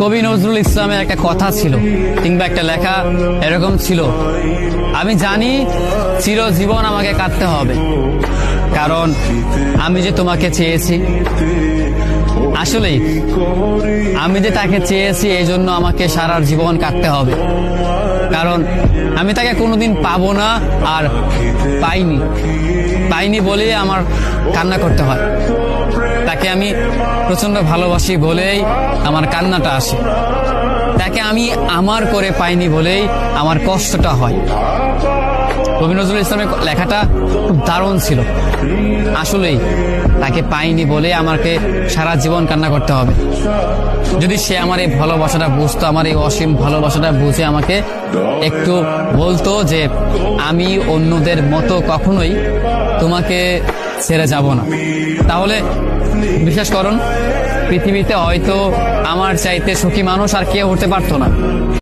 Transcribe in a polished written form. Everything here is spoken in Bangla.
কবি নজরুল ইসলামের একটা কথা ছিল কিংবা একটা লেখা এরকম ছিল, আমি জানি চিরজীবন আমাকে কাঁদতে হবে, কারণ আমি যে তোমাকে চেয়েছি। আসলেই আমি যে তাকে চেয়েছি এই জন্য আমাকে সারা জীবন কাঁদতে হবে, কারণ আমি তাকে কোনোদিন পাবো না, আর পাইনি বলেই আমার কান্না করতে হয়। তাকে আমি প্রচন্ড ভালোবাসি বলেই আমার কান্নাটা আসে, তাকে আমি আমার করে পাইনি বলেই আমার কষ্টটা হয়। কবি নজরুল ইসলামের লেখাটা খুব দারুণ ছিল। আসলেই তাকে পাইনি বলে আমাকে সারা জীবন কান্না করতে হবে। যদি সে আমার এই ভালোবাসাটা বুঝতো, আমার এই অসীম ভালোবাসাটা বুঝে আমাকে একটু বলতো যে আমি অন্যদের মতো কখনোই তোমাকে ছেড়ে যাব না, তাহলে বিশ্বাস করুন পৃথিবীতে হয়তো আমার চাইতে সুখী মানুষ আর কেউ হতে পারতো না।